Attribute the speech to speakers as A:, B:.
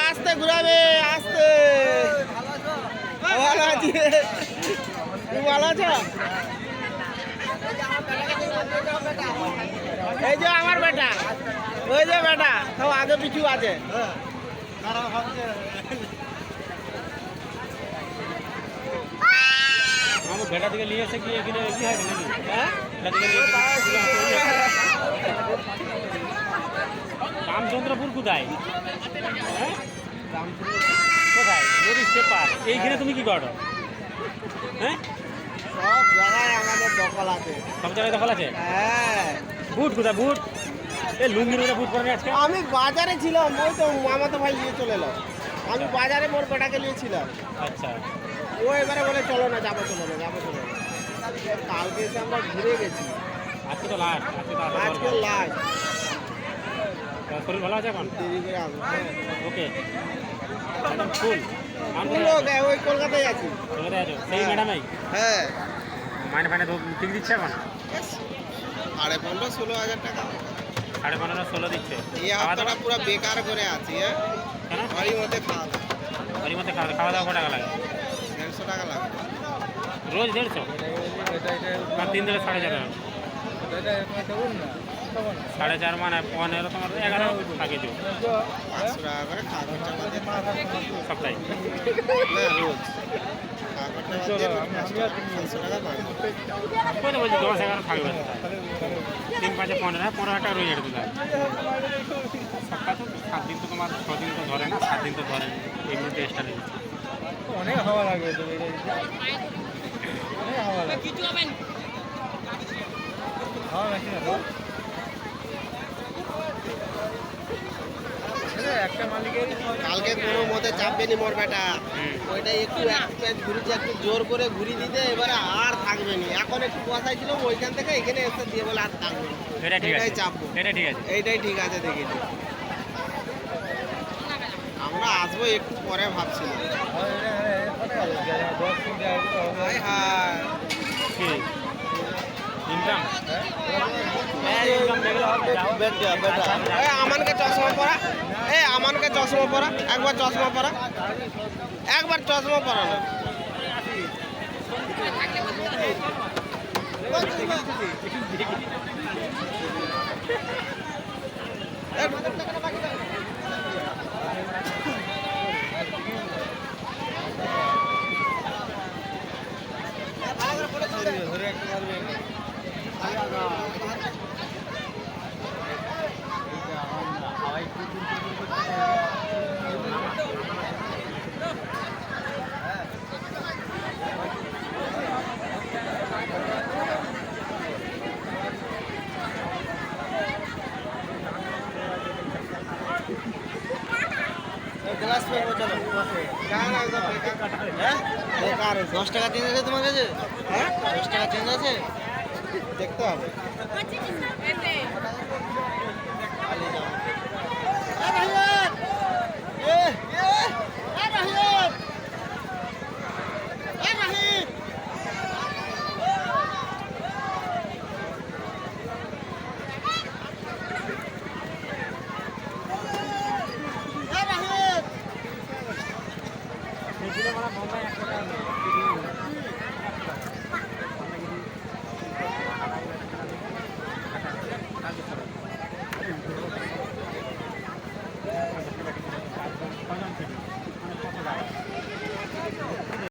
A: আস্তে ঘুরাবে আস্তে। ভালো আছি, তুমি ভালো আছো? এই যে আমার বেটা, ওই যে বেটা সব আগে পিছু আছে।
B: আমার বেটা থেকে নিয়ে এসে কি এখানে কি হয় নাকি?
A: হ্যাঁ
B: রামচন্দ্রপুর কোথায়? হ্যাঁ কোথায়? নদীর সেপার। এইখানে তুমি কি করো? হ্যাঁ
A: সব জায়গায় আমাদের দখল আছে।
B: সব জায়গায় দখল আছে।
A: হ্যাঁ
B: বুট কোথায়? বুট এই লুঙ্গির মধ্যে বুট পরে আজকে।
A: আমি বাজারে ছিলাম, ওই তো মামাতো ভাই নিয়ে চলে এলো। আমি বাজারে মোর বেটাকে নিয়েছিলাম।
B: আচ্ছা
A: ও এবারে বলে চলো না, যাবো চলো না, যাবো চলো না। কালকে এসে আমরা ঘুরে গেছি।
B: আজকে তো লাস্ট।
A: আজকে লাস্ট
B: শরীর ভালো আছে এখন?
A: দেরি করে আসবো। হ্যাঁ
B: ওকে একদম ফুল।
A: ওই কলকাতায় আছি।
B: কলকাতায় আছো? সেই ম্যাডামই
A: হ্যাঁ
B: মাইনে ফাইনে ঠিক দিচ্ছে এখন?
A: 15,000-16,000 টাকা।
B: 15,500-16 দিচ্ছে।
A: এই হাতটা পুরো বেকার করে আছি। হ্যাঁ
B: কেন?
A: বাড়ির মধ্যে খাওয়া
B: বাড়ির মধ্যে খাওয়া দাওয়া কত টাকা লাগে?
A: 150 টাকা লাগবে
B: রোজ 150? না 3 দিনে 4.5 4.5 মানে 15 তোমার 11 থাকে দিও
A: 500 টাকা করে খাওয়া খরচা বাদে
B: সপ্তাহে।
A: না রোজ খাওয়া খরচা বাদে 500 টাকা পাই।
B: কত বলছি 10-11 থাকবে। 3-5-15 15,000 টাকা রোজ যেতে থাকে। সপ্তাহ তো 7 দিন তো তোমার 6 দিন তো ধরে না, 7 দিন তো ধরে না। এমনি টেস্টটা নেই।
C: অনেক হাওয়া লাগে তো অনেক হাওয়া লাগে। হাওয়া লাগছে না তো? একটা মালিকের
A: কালকে কোনো মতে চাপবে নি মোর বেটা। ওইটা একটু এক প্যাচ ঘুরিতে একটু জোর করে ঘুরি দিতে, এবারে আর থাকবে নি। এখন একটু বসাই ছিল, ওইখান থেকে এখানে এসে দিয়ে বলে আর থাকবে না।
B: এটা ঠিক আছে,
A: এটাই চাপবো,
B: এটা ঠিক আছে।
A: এইটাই ঠিক আছে। দেখেছি আমরা আসবো একটু পরে ভাবছিলাম। হায় হায়
B: কি ইনকাম?
A: আমানকে চশমা পরা, আমানকে চশমা পরা, একবার চশমা পরা, একবার চশমা পরা না। গ্লাস ফেলবো চলো। বেকার 10 টাকা চেঞ্জ আছে তোমার কাছে? হ্যাঁ 10 টাকা চেঞ্জ আছে, দেখতে হবে।